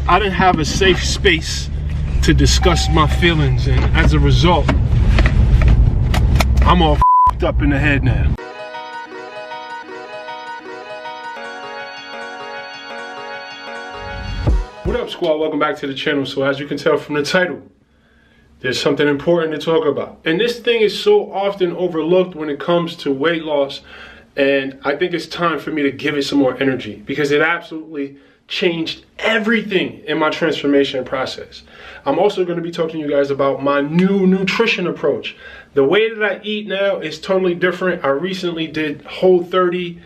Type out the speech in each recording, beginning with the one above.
I didn't have a safe space to discuss my feelings, and as a result, I'm all f***ed up in the head now. What up, squad? Welcome back to the channel. So as you can tell from the title, there's something important to talk about. And this thing is so often overlooked when it comes to weight loss, and I think it's time for me to give it some more energy because it absolutely changed everything in my transformation process. I'm also going to be talking to you guys about my new nutrition approach. The way that I eat now is totally different. I recently did Whole30,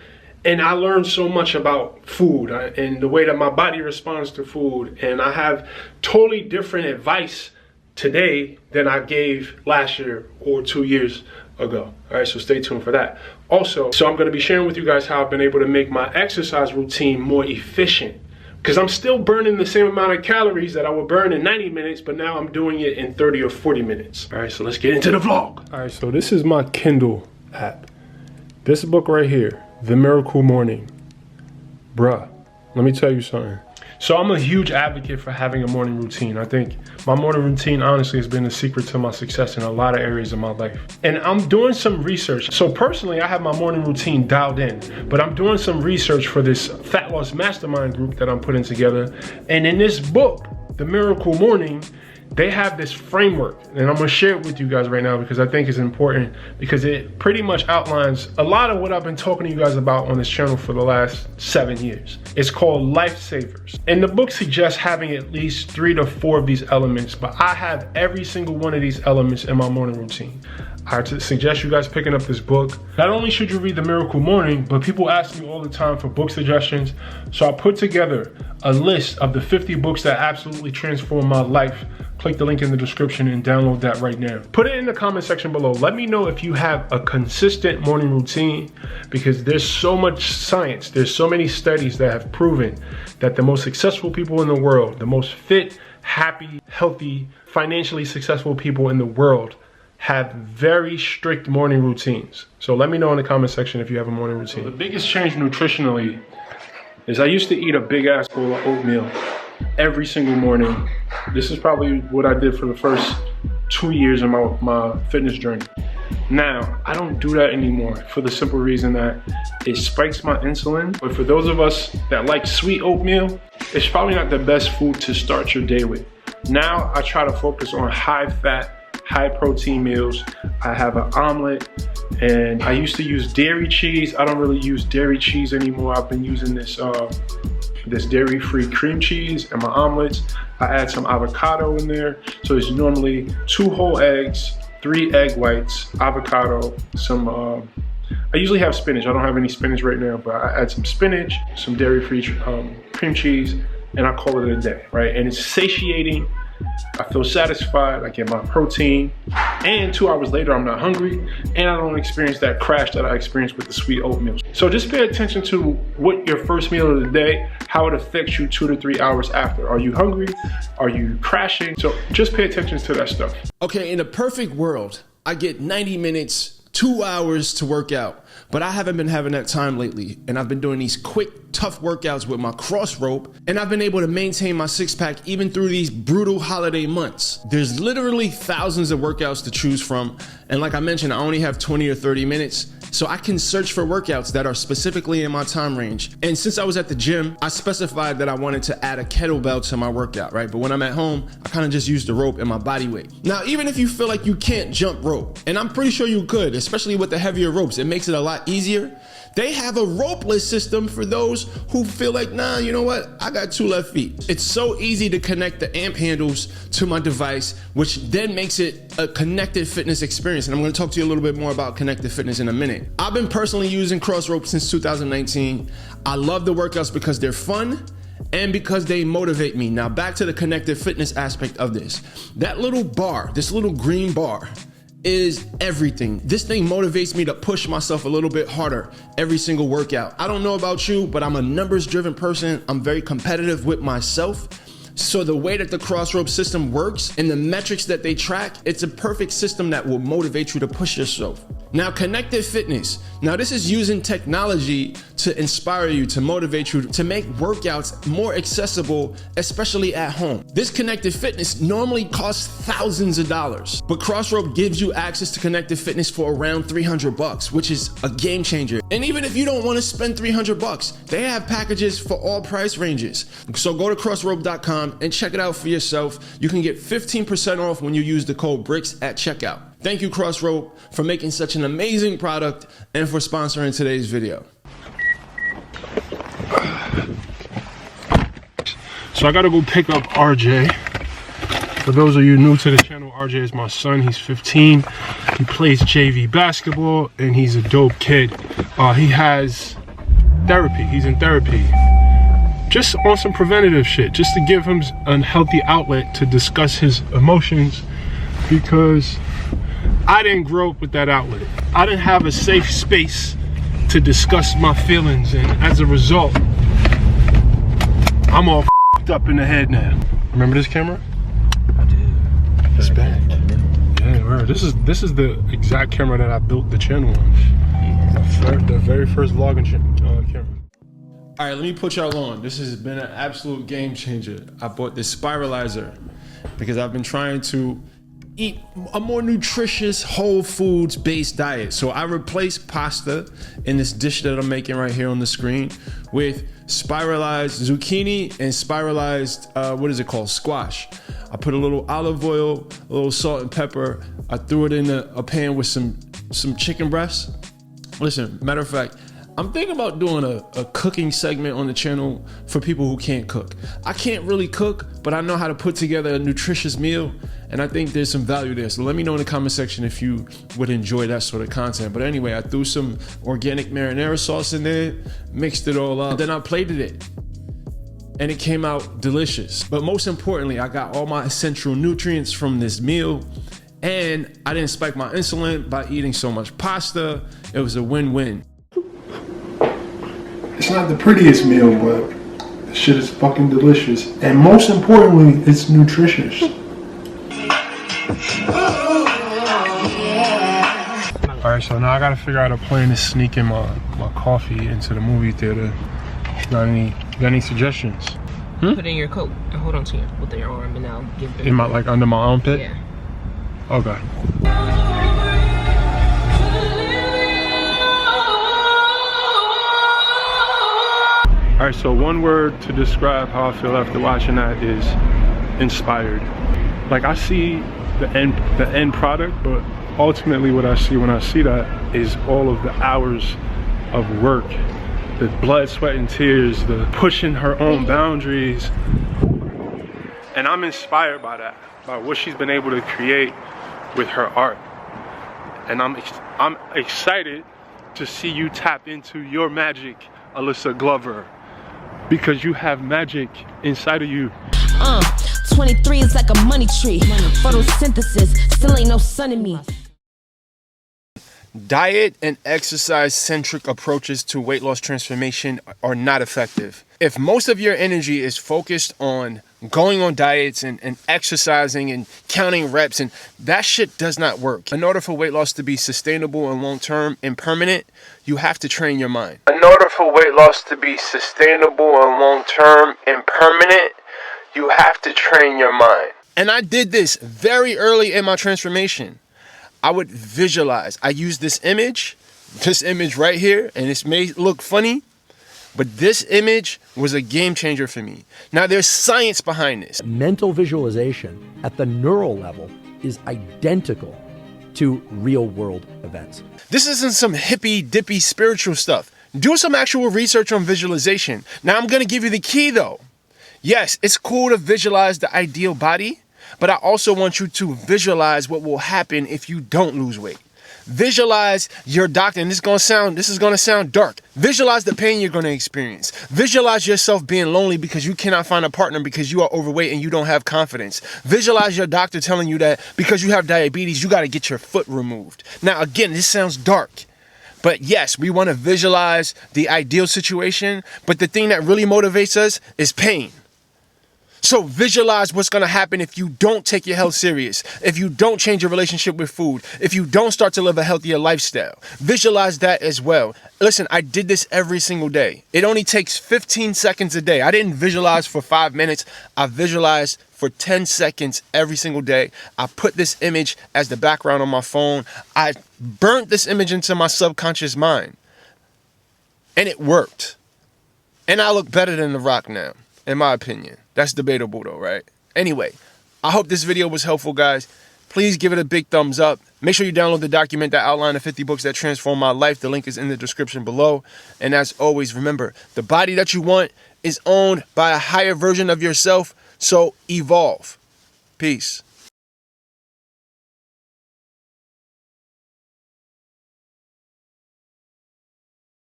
and I learned so much about food and the way that my body responds to food. And I have totally different advice today than I gave last year or 2 years ago. All right, so stay tuned for that. Also, so I'm going to be sharing with you guys how I've been able to make my exercise routine more efficient, because I'm still burning the same amount of calories that I would burn in 90 minutes, but now I'm doing it in 30 or 40 minutes. All right, so let's get into the vlog. All right, so this is my Kindle app. This book right here, The Miracle Morning. Bruh, let me tell you something. So I'm a huge advocate for having a morning routine. I think my morning routine honestly has been the secret to my success in a lot of areas of my life. And I'm doing some research. So personally, I have my morning routine dialed in, but I'm doing some research for this fat loss mastermind group that I'm putting together. And in this book, The Miracle Morning, they have this framework, and I'm gonna share it with you guys right now because I think it's important, because it pretty much outlines a lot of what I've been talking to you guys about on this channel for the last 7 years. It's called Lifesavers. And the book suggests having at least 3 to 4 of these elements, but I have every single one of these elements in my morning routine. I suggest you guys picking up this book. Not only should you read The Miracle Morning, but people ask me all the time for book suggestions. So I put together a list of the 50 books that absolutely transformed my life. Click the link in the description and download that right now. Put it in the comment section below. Let me know if you have a consistent morning routine, because there's so much science. There's so many studies that have proven that the most successful people in the world, the most fit, happy, healthy, financially successful people in the world have very strict morning routines. So let me know in the comment section if you have a morning routine. So the biggest change nutritionally is I used to eat a big ass bowl of oatmeal every single morning. This is probably what I did for the first 2 years of my fitness journey. Now, I don't do that anymore for the simple reason that it spikes my insulin. But for those of us that like sweet oatmeal, it's probably not the best food to start your day with. Now, I try to focus on high fat, high protein meals. I have an omelet, and I used to use dairy cheese. I don't really use dairy cheese anymore. I've been using this this dairy-free cream cheese in my omelets. I add some avocado in there. So it's normally 2 whole eggs, 3 egg whites, avocado, some, I usually have spinach. I don't have any spinach right now, but I add some spinach, some dairy-free cream cheese, and I call it a day, right? And it's satiating. I feel satisfied, I get my protein, and 2 hours later I'm not hungry, and I don't experience that crash that I experienced with the sweet oatmeal. So just pay attention to what your first meal of the day, how it affects you 2 to 3 hours after. Are you hungry? Are you crashing? So just pay attention to that stuff. Okay, in a perfect world, I get 90 minutes, 2 hours to work out, but I haven't been having that time lately, and I've been doing these quick, tough workouts with my Crossrope, and I've been able to maintain my six-pack even through these brutal holiday months. There's literally thousands of workouts to choose from, and like I mentioned, I only have 20 or 30 minutes, so I can search for workouts that are specifically in my time range. And since I was at the gym, I specified that I wanted to add a kettlebell to my workout, right? But when I'm at home, I kind of just use the rope and my body weight. Now, even if you feel like you can't jump rope, and I'm pretty sure you could, especially with the heavier ropes, it makes it a lot easier. They have a ropeless system for those who feel like, nah, you know what? I got 2 left feet. It's so easy to connect the amp handles to my device, which then makes it a connected fitness experience. And I'm gonna talk to you a little bit more about connected fitness in a minute. I've been personally using Crossrope since 2019. I love the workouts because they're fun and because they motivate me. Now back to the connected fitness aspect of this. That little bar, this little green bar, is everything. This thing motivates me to push myself a little bit harder every single workout. I don't know about you, but I'm a numbers driven person. I'm very competitive with myself. So the way that the Crossrope system works and the metrics that they track, it's a perfect system that will motivate you to push yourself. Now, connected fitness. Now, this is using technology to inspire you, to motivate you, to make workouts more accessible, especially at home. This connected fitness normally costs thousands of dollars, but Crossrope gives you access to connected fitness for around $300, which is a game changer. And even if you don't want to spend $300, they have packages for all price ranges. So go to crossrope.com and check it out for yourself. You can get 15% off when you use the code Brix at checkout. Thank you, Crossrope, for making such an amazing product and for sponsoring today's video. So I gotta go pick up RJ. For those of you new to the channel, RJ is my son. He's 15. He plays JV basketball and he's a dope kid. He has therapy. He's in therapy. Just on some preventative shit, just to give him a healthy outlet to discuss his emotions, because I didn't grow up with that outlet. I didn't have a safe space to discuss my feelings, and as a result, I'm all f***ed up in the head now. Remember this camera? I do. It's back. Yeah, bro. This is the exact camera that I built the channel on. The very first vlogging camera. All right, let me put y'all on. This has been an absolute game changer. I bought this Spiralizer because I've been trying to eat a more nutritious, whole foods based diet. So I replaced pasta in this dish that I'm making right here on the screen with spiralized zucchini and spiralized, what is it called? Squash. I put a little olive oil, a little salt and pepper. I threw it in a pan with some chicken breasts. Listen, matter of fact, I'm thinking about doing a cooking segment on the channel for people who can't cook. I can't really cook, but I know how to put together a nutritious meal, and I think there's some value there. So let me know in the comment section if you would enjoy that sort of content. But anyway, I threw some organic marinara sauce in there, mixed it all up, then I plated it. And it came out delicious. But most importantly, I got all my essential nutrients from this meal, and I didn't spike my insulin by eating so much pasta. It was a win-win. It's not the prettiest meal, but the shit is fucking delicious. And most importantly, it's nutritious. Alright, so now I gotta figure out a plan to sneak in my coffee into the movie theater. Got any suggestions? Put it in your coat and hold on to it with your arm, and I'll give it. In my, like, under my armpit? Yeah. Okay. All right, so one word to describe how I feel after watching that is inspired. Like, I see the end product, but ultimately what I see when I see that is all of the hours of work, the blood, sweat, and tears, the pushing her own boundaries. And I'm inspired by that, by what she's been able to create with her art. And I'm excited to see you tap into your magic, Alyssa Glover, because you have magic inside of you. 23 is like a money tree. Photosynthesis, still ain't no sun in me. Diet and exercise-centric approaches to weight loss transformation are not effective. If most of your energy is focused on going on diets and exercising and counting reps, and that shit does not work. In order for weight loss to be sustainable and long-term and permanent, you have to train your mind. In order for weight loss to be sustainable and long-term and permanent, you have to train your mind. And I did this very early in my transformation. I would visualize. I use this image right here, and this may look funny, but this image was a game changer for me. Now, there's science behind this. Mental visualization at the neural level is identical to real world events. This isn't some hippy dippy spiritual stuff. Do some actual research on visualization. Now, I'm going to give you the key though. Yes, it's cool to visualize the ideal body, but I also want you to visualize what will happen if you don't lose weight. Visualize your doctor, and this is gonna sound dark. Visualize the pain you're gonna experience. Visualize yourself being lonely because you cannot find a partner because you are overweight and you don't have confidence. Visualize your doctor telling you that because you have diabetes, you gotta get your foot removed. Now, again, this sounds dark, but yes, we wanna visualize the ideal situation, but the thing that really motivates us is pain. So visualize what's going to happen if you don't take your health serious, if you don't change your relationship with food, if you don't start to live a healthier lifestyle. Visualize that as well. Listen, I did this every single day. It only takes 15 seconds a day. I didn't visualize for 5 minutes. I visualized for 10 seconds every single day. I put this image as the background on my phone. I burnt this image into my subconscious mind. And it worked. And I look better than The Rock now, in my opinion. That's debatable though, right? Anyway, I hope this video was helpful, guys. Please give it a big thumbs up. Make sure you download the document that outlined the 50 books that transformed my life. The link is in the description below. And as always, remember, the body that you want is owned by a higher version of yourself. So evolve. Peace.